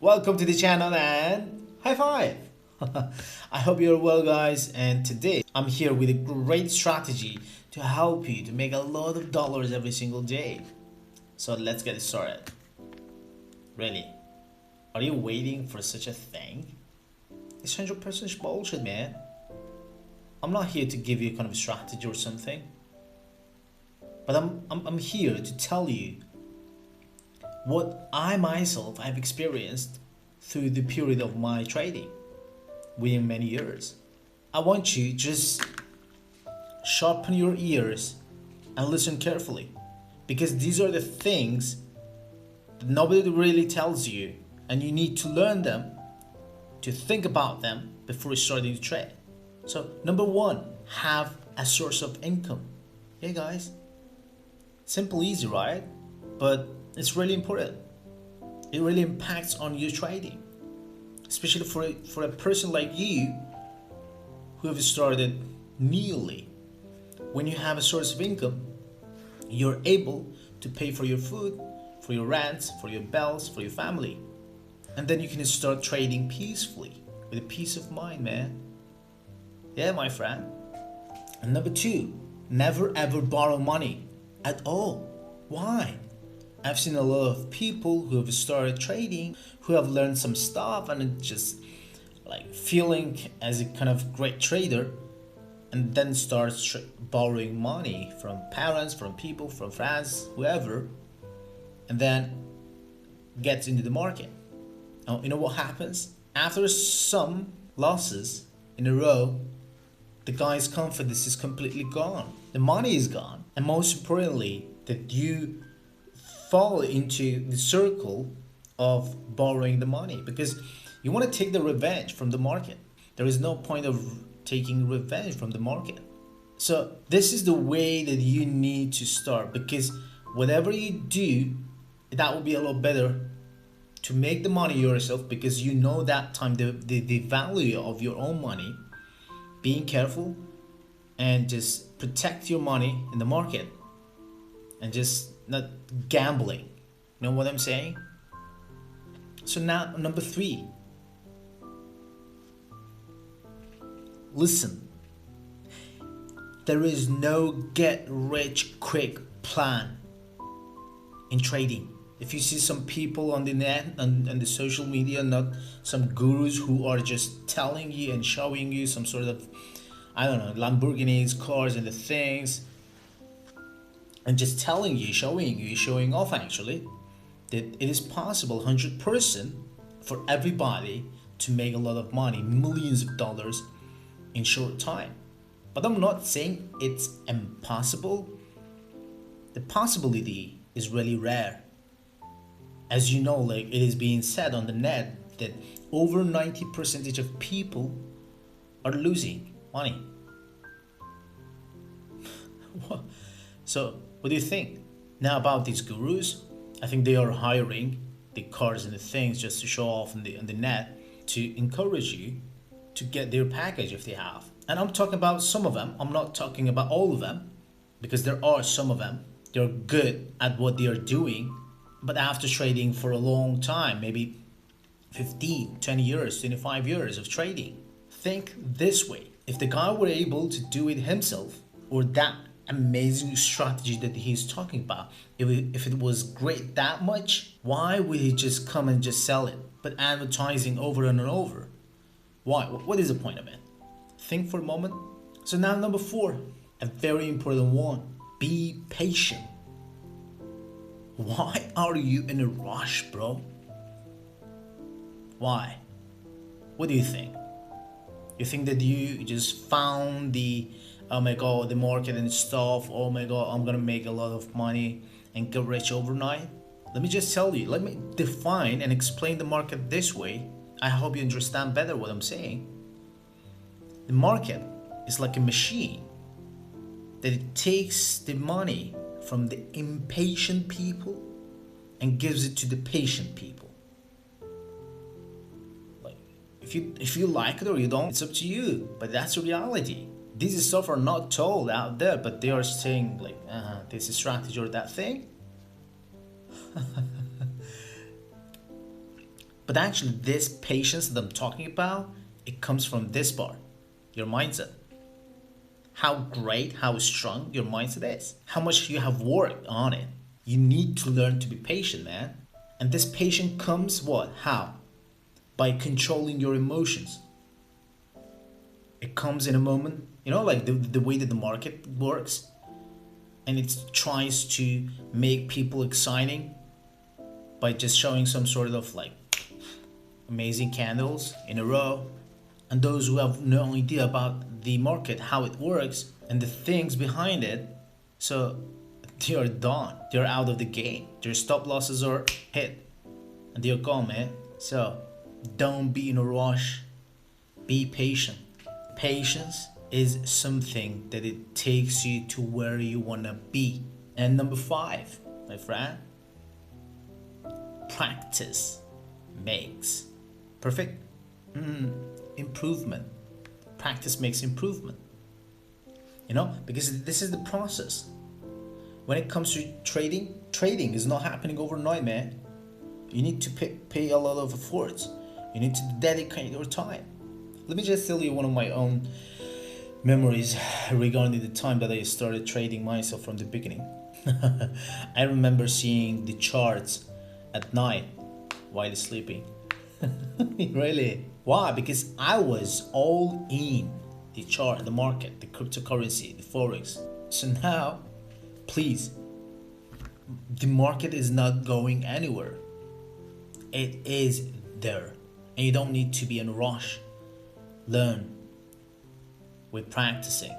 Welcome to the channel and high five. I hope you're well, guys, and today I'm here with a great strategy to help you to make a lot of dollars every single day. So let's get it started. Really, are you waiting for such a thing? It's 100% bullshit, man. I'm not here to give you a kind of strategy or something, but I'm here to tell you what I myself have experienced through the period of my trading within many years. I want you to just sharpen your ears and listen carefully, because these are the things that nobody really tells you, and you need to learn them, to think about them before starting to trade. So number one, have a source of income. Yeah, guys, simple, easy, right? But it's really important. It really impacts on your trading, especially for a person like you who have started newly. When you have a source of income, you're able to pay for your food, for your rent, for your bills, for your family, and then you can start trading peacefully with a peace of mind, man. Yeah, my friend. And number two, never ever borrow money at all. Why? I've seen a lot of people who have started trading, who have learned some stuff and just like feeling as a kind of great trader, and then starts borrowing money from parents, from people, from friends, whoever, and then gets into the market. Now, you know what happens? After some losses in a row, the guy's confidence is completely gone. The money is gone. And most importantly, that you fall into the circle of borrowing the money, because you want to take the revenge from the market. There is no point of taking revenge from the market. So this is the way that you need to start, because whatever you do, that will be a lot better to make the money yourself, because you know that time the value of your own money. Being careful and just protect your money in the market and just not gambling. You know what I'm saying? So now number three, listen. There is no get rich quick plan in trading. If you see some people on the net and the social media, not some gurus who are just telling you and showing you some sort of, I don't know, Lamborghinis, cars and the things, and just telling you, showing off actually, that it is possible 100% for everybody to make a lot of money, millions of dollars in short time. But I'm not saying it's impossible. The possibility is really rare. As you know, like it is being said on the net that over 90% of people are losing money. So what do you think now about these gurus? I think they are hiring the cars and the things just to show off on the net, to encourage you to get their package if they have. And I'm talking about some of them. I'm not talking about all of them, because there are some of them. They're good at what they are doing, but after trading for a long time, maybe 15, 20 years, 25 years of trading, think this way. If the guy were able to do it himself, or that amazing strategy that he's talking about, if it was great that much, why would he just come and just sell it, but advertising over and over? Why? What is the point of it? Think for a moment. So now number four, a very important one, be patient. Why are you in a rush, bro? Why? What do you think? You think that you just found the, oh my god, the market and stuff, oh my god, I'm gonna make a lot of money and get rich overnight? Let me just tell you, let me define and explain the market this way. I hope you understand better what I'm saying. The market is like a machine that it takes the money from the impatient people and gives it to the patient people. Like if you like it or you don't, it's up to you, but that's the reality. These stuff are not told out there, but they are saying like, this is strategy or that thing. But actually this patience that I'm talking about, it comes from this part, your mindset. How great, how strong your mindset is, how much you have worked on it. You need to learn to be patient, man. And this patience comes what? How? By controlling your emotions. It comes in a moment, like the way that the market works. And it tries to make people exciting by just showing some sort of like amazing candles in a row. And those who have no idea about the market, how it works, and the things behind it, so they are done. They're out of the game. Their stop losses are hit. And they're gone, man. So don't be in a rush. Be patient. Patience is something that it takes you to where you want to be. And number 5, my friend, practice makes perfect. Improvement. Practice makes improvement. Because this is the process. When it comes to trading is not happening overnight, man. You need to pay a lot of efforts. You need to dedicate your time. Let me just tell you one of my own memories regarding the time that I started trading myself from the beginning. I remember seeing the charts at night while sleeping. Really? Why? Because I was all in the chart, the market, the cryptocurrency, the Forex. So now, please, the market is not going anywhere. It is there. And you don't need to be in a rush. Learn with practicing.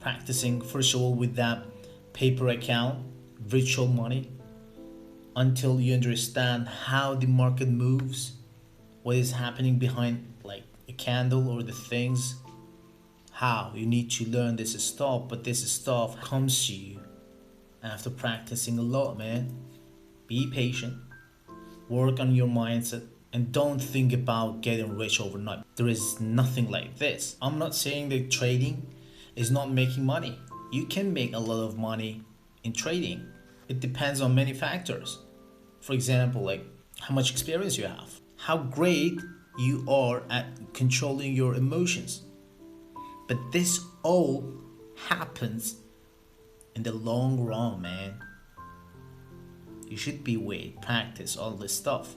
Practicing, first of all, with that paper account, virtual money, until you understand how the market moves, what is happening behind like a candle or the things, how you need to learn this stuff. But this stuff comes to you after practicing a lot, man. Be patient, work on your mindset, and don't think about getting rich overnight. There is nothing like this. I'm not saying that trading is not making money. You can make a lot of money in trading. It depends on many factors. For example, like how much experience you have, how great you are at controlling your emotions. But this all happens in the long run, man. You should be with practice all this stuff.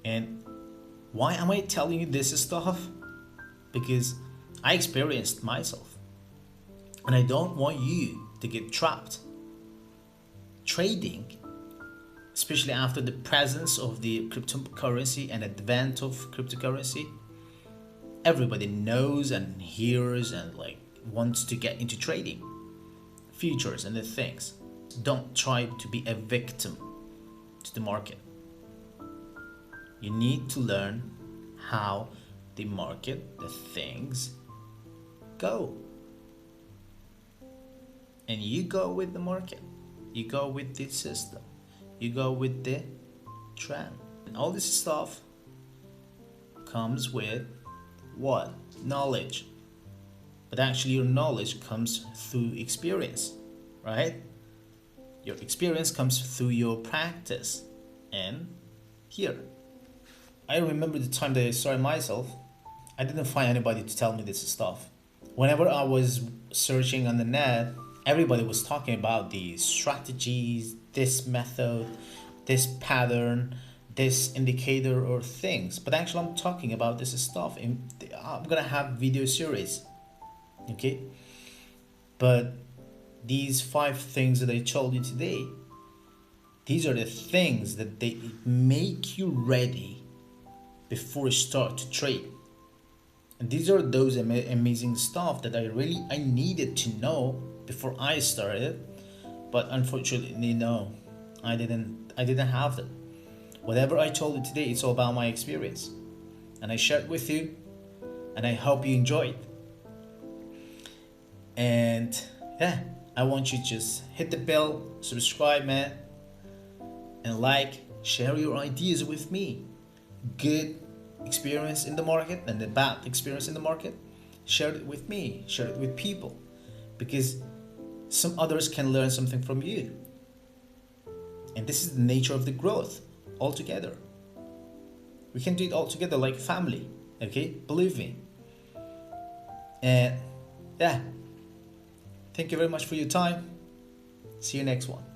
And why am I telling you this stuff? Because I experienced myself. And I don't want you to get trapped. Trading, especially after the presence of the cryptocurrency and advent of cryptocurrency, everybody knows and hears and like wants to get into trading, futures and the things. Don't try to be a victim to the market. You need to learn how the market, the things go. And you go with the market. You go with the system. You go with the trend. And all this stuff comes with what? Knowledge. But actually your knowledge comes through experience, right? Your experience comes through your practice. And here, I remember the time that I started myself, I didn't find anybody to tell me this stuff. Whenever I was searching on the net, everybody was talking about these strategies, this method, this pattern, this indicator or things. But actually I'm talking about this stuff. I'm gonna have video series, okay? But these 5 things that I told you today, these are the things that they make you ready before you start to trade. And these are those amazing stuff that I needed to know before I started. But unfortunately, no, I didn't have that. Whatever I told you today, it's all about my experience. And I shared with you, and I hope you enjoyed. And yeah, I want you to just hit the bell, subscribe, man, and like, share your ideas with me. Good experience in the market and the bad experience in the market, share it with me, share it with people, because some others can learn something from you. And this is the nature of the growth altogether. We can do it all together like family. Okay, believe me. And yeah, thank you very much for your time. See you next one.